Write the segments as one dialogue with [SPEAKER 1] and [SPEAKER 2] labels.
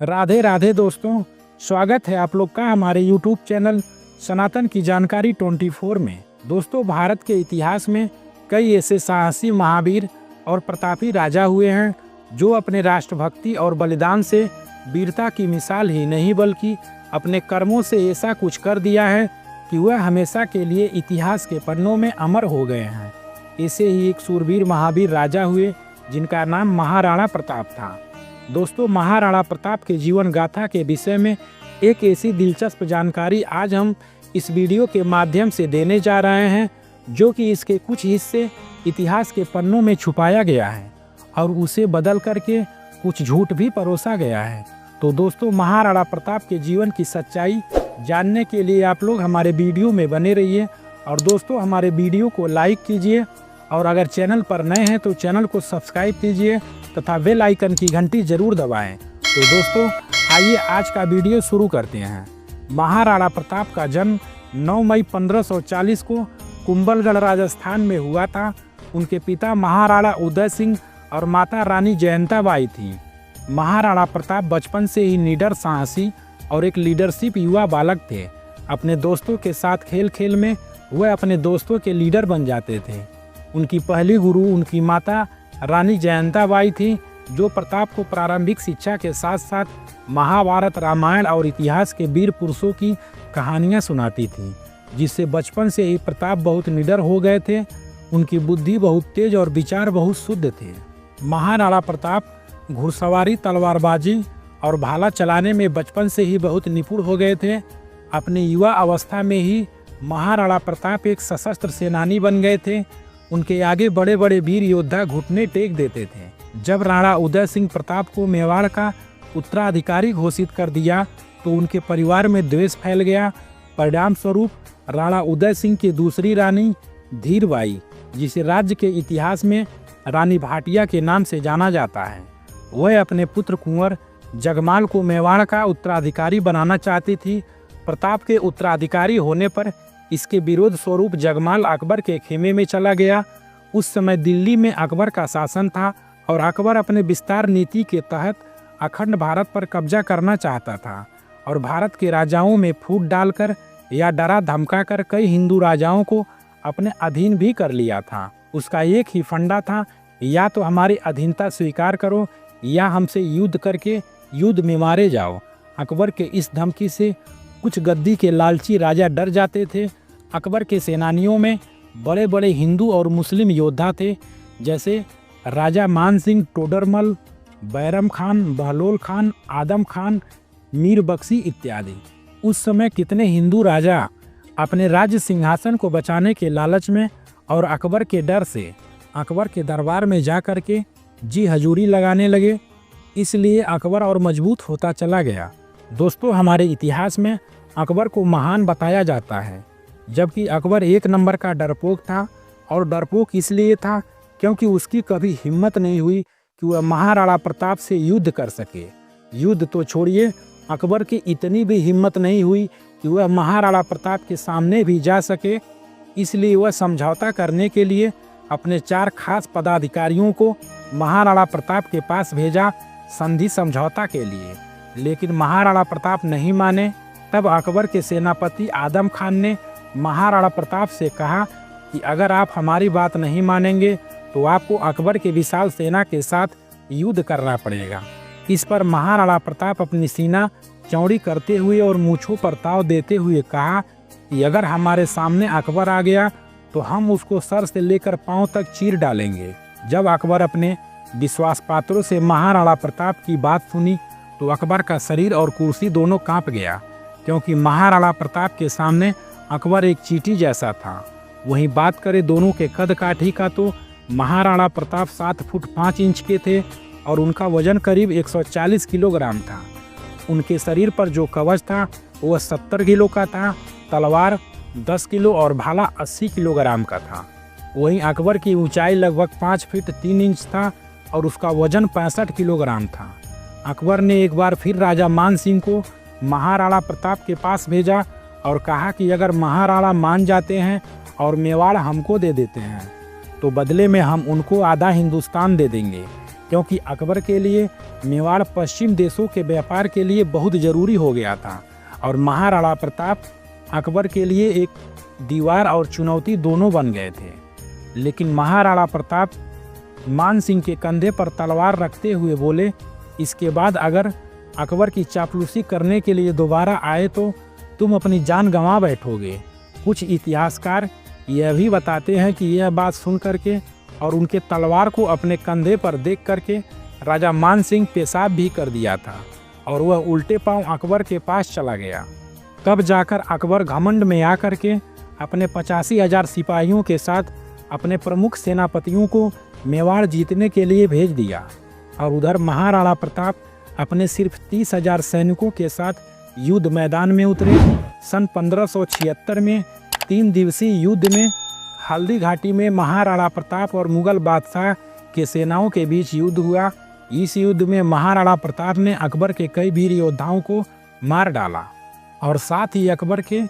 [SPEAKER 1] राधे राधे दोस्तों, स्वागत है आप लोग का हमारे YouTube चैनल सनातन की जानकारी 24 में। दोस्तों, भारत के इतिहास में कई ऐसे साहसी महावीर और प्रतापी राजा हुए हैं जो अपने राष्ट्रभक्ति और बलिदान से वीरता की मिसाल ही नहीं बल्कि अपने कर्मों से ऐसा कुछ कर दिया है कि वह हमेशा के लिए इतिहास के पन्नों में अमर हो गए हैं। ऐसे ही एक सूरवीर महावीर राजा हुए जिनका नाम महाराणा प्रताप था। दोस्तों, महाराणा प्रताप के जीवन गाथा के विषय में एक ऐसी दिलचस्प जानकारी आज हम इस वीडियो के माध्यम से देने जा रहे हैं जो कि इसके कुछ हिस्से इतिहास के पन्नों में छुपाया गया है और उसे बदल करके कुछ झूठ भी परोसा गया है। तो दोस्तों, महाराणा प्रताप के जीवन की सच्चाई जानने के लिए आप लोग हमारे वीडियो में बने रहिए। और दोस्तों, हमारे वीडियो को लाइक कीजिए और अगर चैनल पर नए हैं तो चैनल को सब्सक्राइब कीजिए तथा बेल आइकन की घंटी जरूर दबाएं। तो दोस्तों, आइए आज का वीडियो शुरू करते हैं। महाराणा प्रताप का जन्म 9 मई 1540 को कुंभलगढ़ राजस्थान में हुआ था। उनके पिता महाराणा उदय सिंह और माता रानी जयंताबाई थी। महाराणा प्रताप बचपन से ही निडर, साहसी और एक लीडरशिप युवा बालक थे। अपने दोस्तों के साथ खेल खेल में वह अपने दोस्तों के लीडर बन जाते थे। उनकी पहली गुरु उनकी माता रानी जयंताबाई थी, जो प्रताप को प्रारंभिक शिक्षा के साथ साथ महाभारत, रामायण और इतिहास के वीर पुरुषों की कहानियां सुनाती थी, जिससे बचपन से ही प्रताप बहुत निडर हो गए थे। उनकी बुद्धि बहुत तेज और विचार बहुत शुद्ध थे। महाराणा प्रताप घुड़सवारी, तलवारबाजी और भाला चलाने में बचपन से ही बहुत निपुण हो गए थे। अपने युवा अवस्था में ही महाराणा प्रताप एक सशस्त्र सेनानी बन गए थे। उनके आगे बड़े बड़े वीर योद्धा घुटने टेक देते थे। जब राणा उदय सिंह प्रताप को मेवाड़ का उत्तराधिकारी घोषित कर दिया तो उनके परिवार में द्वेष फैल गया। परिणाम स्वरूप राणा उदय सिंह की दूसरी रानी धीरबाई, जिसे राज्य के इतिहास में रानी भाटिया के नाम से जाना जाता है, वह अपने पुत्र कुंवर जगमाल को मेवाड़ का उत्तराधिकारी बनाना चाहती थी। प्रताप के उत्तराधिकारी होने पर इसके विरोध स्वरूप जगमाल अकबर के खेमे में चला गया। उस समय दिल्ली में अकबर का शासन था और अकबर अपने विस्तार नीति के तहत अखंड भारत पर कब्जा करना चाहता था और भारत के राजाओं में फूट डालकर या डरा धमकाकर कई हिंदू राजाओं को अपने अधीन भी कर लिया था। उसका एक ही फंडा था, या तो हमारी अधीनता स्वीकार करो या हमसे युद्ध करके युद्ध में मारे जाओ। अकबर के इस धमकी से कुछ गद्दी के लालची राजा डर जाते थे। अकबर के सेनानियों में बड़े बड़े हिंदू और मुस्लिम योद्धा थे, जैसे राजा मान सिंह टोडरमल, बैरम खान, बहलोल खान, आदम खान, मीर बख्शी इत्यादि। उस समय कितने हिंदू राजा अपने राज्य सिंहासन को बचाने के लालच में और अकबर के डर से अकबर के दरबार में जा कर के जी हजूरी लगाने लगे। इसलिए अकबर और मजबूत होता चला गया। दोस्तों, हमारे इतिहास में अकबर को महान बताया जाता है, जबकि अकबर एक नंबर का डरपोक था। और डरपोक इसलिए था क्योंकि उसकी कभी हिम्मत नहीं हुई कि वह महाराणा प्रताप से युद्ध कर सके। युद्ध तो छोड़िए, अकबर की इतनी भी हिम्मत नहीं हुई कि वह महाराणा प्रताप के सामने भी जा सके। इसलिए वह समझौता करने के लिए अपने 4 खास पदाधिकारियों को महाराणा प्रताप के पास भेजा संधि समझौता के लिए। लेकिन महाराणा प्रताप नहीं माने। तब अकबर के सेनापति आदम खान ने महाराणा प्रताप से कहा कि अगर आप हमारी बात नहीं मानेंगे तो आपको अकबर के विशाल सेना के साथ युद्ध करना पड़ेगा। इस पर महाराणा प्रताप अपनी सीना चौड़ी करते हुए और मूंछों पर ताव देते हुए कहा कि अगर हमारे सामने अकबर आ गया तो हम उसको सर से लेकर पांव तक चीर डालेंगे। जब अकबर अपने विश्वास पात्रों से महाराणा प्रताप की बात सुनी तो अकबर का शरीर और कुर्सी दोनों कांप गया, क्योंकि महाराणा प्रताप के सामने अकबर एक चींटी जैसा था। वहीं बात करें दोनों के कद काठी का तो महाराणा प्रताप 7 फुट 5 इंच के थे और उनका वजन करीब 140 किलोग्राम था। उनके शरीर पर जो कवच था वह 70 किलो का था, तलवार 10 किलो और भाला 80 किलोग्राम का था। वहीं अकबर की ऊंचाई लगभग 5 फीट 3 इंच था और उसका वजन 65 किलोग्राम था। अकबर ने एक बार फिर राजा मान सिंह को महाराणा प्रताप के पास भेजा और कहा कि अगर महाराणा मान जाते हैं और मेवाड़ हमको दे देते हैं तो बदले में हम उनको आधा हिंदुस्तान दे देंगे। क्योंकि अकबर के लिए मेवाड़ पश्चिम देशों के व्यापार के लिए बहुत ज़रूरी हो गया था और महाराणा प्रताप अकबर के लिए एक दीवार और चुनौती दोनों बन गए थे। लेकिन महाराणा प्रताप मान सिंह के कंधे पर तलवार रखते हुए बोले, इसके बाद अगर अकबर की चापलूसी करने के लिए दोबारा आए तो तुम अपनी जान गंवा बैठोगे। कुछ इतिहासकार यह भी बताते हैं कि यह बात सुन करके और उनके तलवार को अपने कंधे पर देख करके राजा मान सिंह पेशाब भी कर दिया था और वह उल्टे पांव अकबर के पास चला गया। तब जाकर अकबर घमंड में आकर के अपने 85,000 सिपाहियों के साथ अपने प्रमुख सेनापतियों को मेवाड़ जीतने के लिए भेज दिया और उधर महाराणा प्रताप अपने सिर्फ 30,000 सैनिकों के साथ युद्ध मैदान में उतरे। सन 1576 में 3 दिवसीय युद्ध में हल्दी घाटी में महाराणा प्रताप और मुगल बादशाह के सेनाओं के बीच युद्ध हुआ। इस युद्ध में महाराणा प्रताप ने अकबर के कई वीर योद्धाओं को मार डाला और साथ ही अकबर के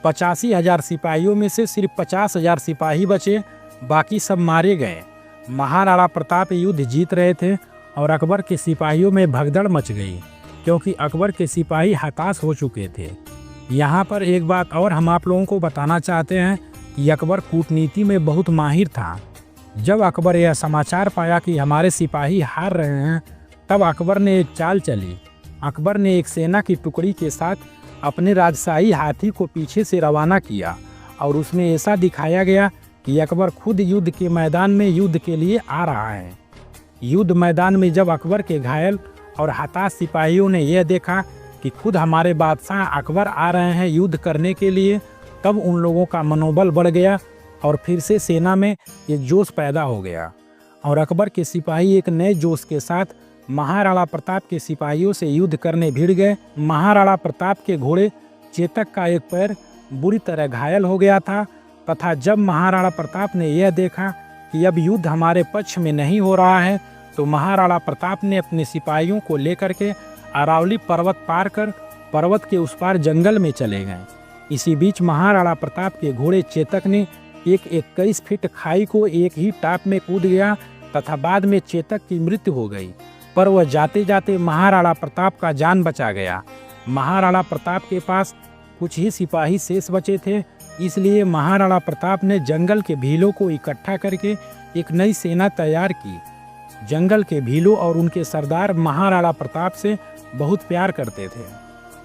[SPEAKER 1] 85,000 सिपाहियों में से सिर्फ 50,000 सिपाही बचे, बाकी सब मारे गए। महाराणा प्रताप युद्ध जीत रहे थे और अकबर के सिपाहियों में भगदड़ मच गई क्योंकि अकबर के सिपाही हताश हो चुके थे। यहाँ पर एक बात और हम आप लोगों को बताना चाहते हैं कि अकबर कूटनीति में बहुत माहिर था। जब अकबर यह समाचार पाया कि हमारे सिपाही हार रहे हैं, तब अकबर ने एक चाल चली। अकबर ने एक सेना की टुकड़ी के साथ अपने राजशाही हाथी को पीछे से रवाना किया और उसमें ऐसा दिखाया गया कि अकबर खुद युद्ध के मैदान में युद्ध के लिए आ रहा है। युद्ध मैदान में जब अकबर के घायल और हताश सिपाहियों ने यह देखा कि खुद हमारे बादशाह अकबर आ रहे हैं युद्ध करने के लिए, तब उन लोगों का मनोबल बढ़ गया और फिर से सेना में एक जोश पैदा हो गया और अकबर के सिपाही एक नए जोश के साथ महाराणा प्रताप के सिपाहियों से युद्ध करने भिड़ गए। महाराणा प्रताप के घोड़े चेतक का एक पैर बुरी तरह घायल हो गया था तथा जब महाराणा प्रताप ने यह देखा कि अब युद्ध हमारे पक्ष में नहीं हो रहा है, तो महाराणा प्रताप ने अपने सिपाहियों को लेकर के अरावली पर्वत पार कर पर्वत के उस पार जंगल में चले गए। इसी बीच महाराणा प्रताप के घोड़े चेतक ने एक 21 फीट खाई को एक ही टाप में कूद गया तथा बाद में चेतक की मृत्यु हो गई, पर वह जाते जाते महाराणा प्रताप का जान बचा गया। महाराणा प्रताप के पास कुछ ही सिपाही शेष बचे थे, इसलिए महाराणा प्रताप ने जंगल के भीलों को इकट्ठा करके एक नई सेना तैयार की। जंगल के भीलों और उनके सरदार महाराणा प्रताप से बहुत प्यार करते थे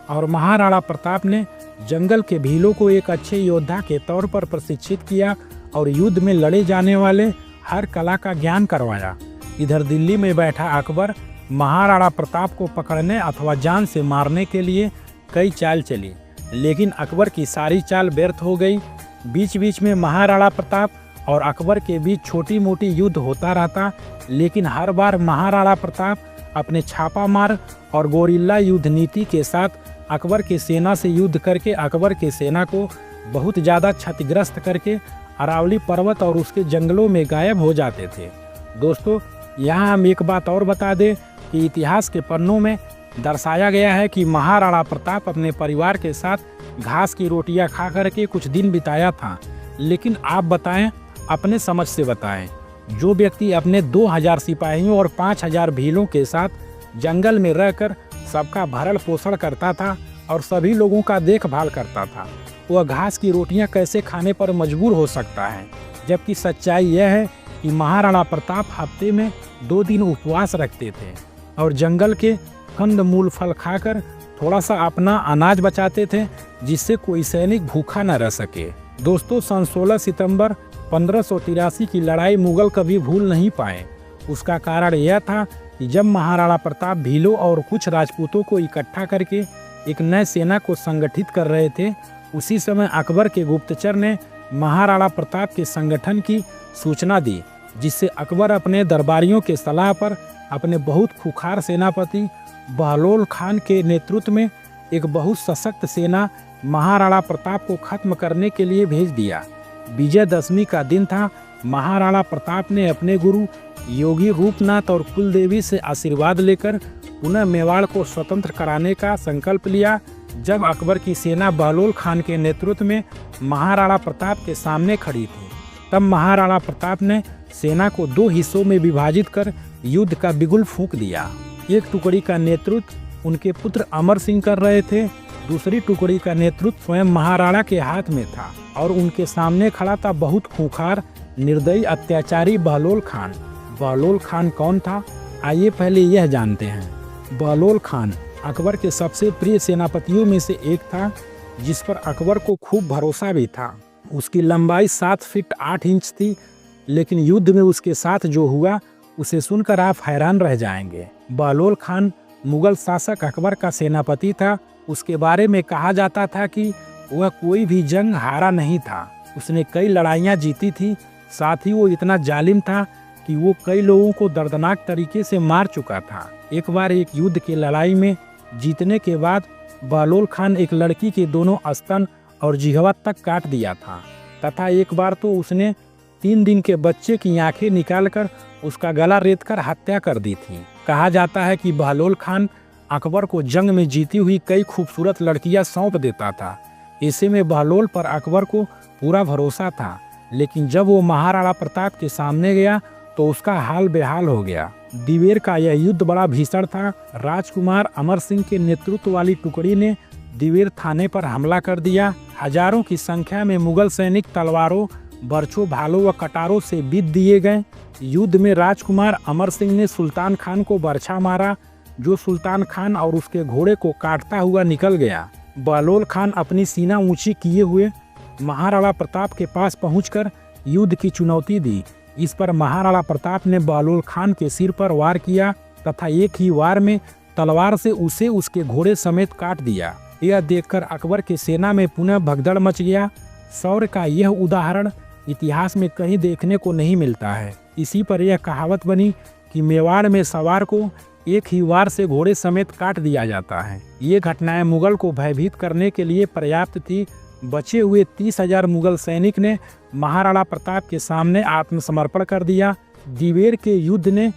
[SPEAKER 1] और महाराणा प्रताप ने जंगल के भीलों को एक अच्छे योद्धा के तौर पर प्रशिक्षित किया और युद्ध में लड़े जाने वाले हर कला का ज्ञान करवाया। इधर दिल्ली में बैठा अकबर महाराणा प्रताप को पकड़ने अथवा जान से मारने के लिए कई चाल चली, लेकिन अकबर की सारी चाल व्यर्थ हो गई। बीच बीच में महाराणा प्रताप और अकबर के बीच छोटी मोटी युद्ध होता रहता, लेकिन हर बार महाराणा प्रताप अपने छापामार और गोरिल्ला युद्ध नीति के साथ अकबर के सेना से युद्ध करके अकबर के सेना को बहुत ज़्यादा क्षतिग्रस्त करके अरावली पर्वत और उसके जंगलों में गायब हो जाते थे। दोस्तों, यहाँ हम एक बात और बता दें कि इतिहास के पन्नों में दर्शाया गया है कि महाराणा प्रताप अपने परिवार के साथ घास की रोटियां खा करके कुछ दिन बिताया था। लेकिन आप बताएं, अपने समझ से बताएं, जो व्यक्ति अपने 2000 सिपाहियों और 5000 भीलों के साथ जंगल में रहकर सबका भरण पोषण करता था और सभी लोगों का देखभाल करता था, वह घास की रोटियां कैसे खाने पर मजबूर हो सकता है? जबकि सच्चाई यह है कि महाराणा प्रताप हफ्ते में 2 दिन उपवास रखते थे और जंगल के कंद मूल फल खाकर थोड़ा सा अपना अनाज बचाते थे, जिससे कोई सैनिक भूखा न रह सके। दोस्तों, सन 16 सितंबर 1583 की लड़ाई मुगल कभी भूल नहीं पाए। उसका कारण यह था कि जब महाराणा प्रताप भीलों और कुछ राजपूतों को इकट्ठा करके एक नए सेना को संगठित कर रहे थे, उसी समय अकबर के गुप्तचर ने महाराणा प्रताप के संगठन की सूचना दी, जिससे अकबर अपने दरबारियों के सलाह पर अपने बहुत खुखार सेनापति बहलोल खान के नेतृत्व में एक बहुत सशक्त सेना महाराणा प्रताप को खत्म करने के लिए भेज दिया। विजयदशमी का दिन था। महाराणा प्रताप ने अपने गुरु योगी रूपनाथ और कुलदेवी से आशीर्वाद लेकर पुनः मेवाड़ को स्वतंत्र कराने का संकल्प लिया। जब अकबर की सेना बहलोल खान के नेतृत्व में महाराणा प्रताप के सामने खड़ी थी, तब महाराणा प्रताप ने सेना को 2 हिस्सों में विभाजित कर युद्ध का बिगुल फूंक दिया। एक टुकड़ी का नेतृत्व उनके पुत्र अमर सिंह कर रहे थे, दूसरी टुकड़ी का नेतृत्व स्वयं महाराणा के हाथ में था और उनके सामने खड़ा था बहुत खूंखार, निर्दयी, अत्याचारी बहलोल खान। बहलोल खान कौन था, आइए पहले यह जानते हैं। बहलोल खान अकबर के सबसे प्रिय सेनापतियों में से एक था, जिस पर अकबर को खूब भरोसा भी था। उसकी लंबाई 7 फीट 8 इंच थी, लेकिन युद्ध में उसके साथ जो हुआ उसे सुनकर आप हैरान रह जाएंगे। बहलोल खान मुगल शासक अकबर का सेनापति था। उसके बारे में कहा जाता था कि वह कोई भी जंग हारा नहीं था, उसने कई लड़ाइयाँ जीती थी। साथ ही वो इतना जालिम था कि वो कई लोगों को दर्दनाक तरीके से मार चुका था। एक बार एक युद्ध की लड़ाई में जीतने के बाद बहलोल खान एक लड़की के दोनों स्तन और जिह्वा तक काट दिया था, तथा एक बार तो उसने 3 दिन के बच्चे की आंखें निकालकर उसका गला रेतकर हत्या कर दी थी। कहा जाता है कि बहलोल खान अकबर को जंग में जीती हुई कई खूबसूरत लड़कियां सौंप देता था। ऐसे में बहलोल पर अकबर को पूरा भरोसा था, लेकिन जब वो महाराणा प्रताप के सामने गया तो उसका हाल बेहाल हो गया। दिवेर का यह युद्ध बड़ा भीषण था। राजकुमार अमर सिंह के नेतृत्व वाली टुकड़ी ने दिवेर थाने पर हमला कर दिया। हजारों की संख्या में मुगल सैनिक तलवारों, बरछों, भालों व कटारों से बीत दिए गए। युद्ध में राजकुमार अमर सिंह ने सुल्तान खान को बरछा मारा, जो सुल्तान खान और उसके घोड़े को काटता हुआ निकल गया। बहलोल खान अपनी सीना ऊंची किए हुए महाराणा प्रताप के पास पहुंचकर युद्ध की चुनौती दी। इस पर महाराणा प्रताप ने बहलोल खान के सिर पर वार किया तथा एक ही वार में तलवार से उसे उसके घोड़े समेत काट दिया। यह देखकर अकबर की सेना में पुनः भगदड़ मच गया। शौर्य का यह उदाहरण इतिहास में कहीं देखने को नहीं मिलता है। इसी पर यह कहावत बनी कि मेवाड़ में सवार को एक ही वार से घोड़े समेत काट दिया जाता है। ये घटनाएं मुगल को भयभीत करने के लिए पर्याप्त थी। बचे हुए 30,000 मुगल सैनिक ने महाराणा प्रताप के सामने आत्मसमर्पण कर दिया। दिवेर के युद्ध ने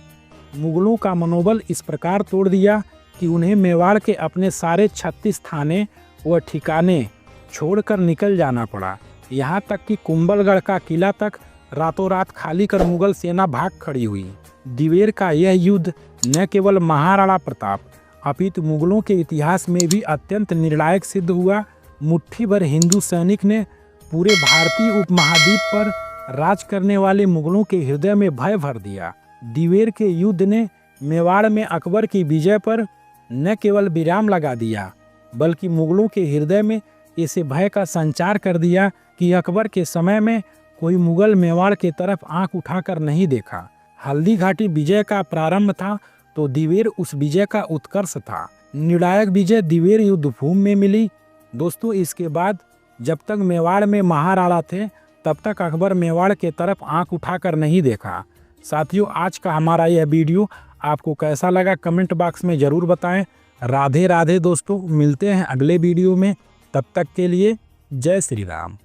[SPEAKER 1] मुगलों का मनोबल इस प्रकार तोड़ दिया कि उन्हें मेवाड़ के अपने सारे 36 थाने व ठिकाने छोड़कर निकल जाना पड़ा। यहाँ तक कि कुंभलगढ़ का किला तक रातों रात खाली कर मुगल सेना भाग खड़ी हुई। दिवेर का यह युद्ध न केवल महाराणा प्रताप अपितु मुगलों के इतिहास में भी अत्यंत निर्णायक सिद्ध हुआ। मुट्ठी भर हिंदू सैनिक ने पूरे भारतीय उपमहाद्वीप पर राज करने वाले मुगलों के हृदय में भय भर दिया। दिवेर के युद्ध ने मेवाड़ में अकबर की विजय पर न केवल विराम लगा दिया, बल्कि मुगलों के हृदय में ऐसे भय का संचार कर दिया कि अकबर के समय में कोई मुगल मेवाड़ के तरफ आंख उठाकर नहीं देखा। हल्दी घाटी विजय का प्रारंभ था तो दिवेर उस विजय का उत्कर्ष था। निर्णायक विजय दिवेर युद्ध भूमि में मिली। दोस्तों, इसके बाद जब तक मेवाड़ में महाराणा थे तब तक अकबर मेवाड़ के तरफ आंख उठाकर नहीं देखा। साथियों, आज का हमारा यह वीडियो आपको कैसा लगा कमेंट बॉक्स में ज़रूर बताएं। राधे राधे दोस्तों, मिलते हैं अगले वीडियो में। तब तक के लिए जय श्री राम।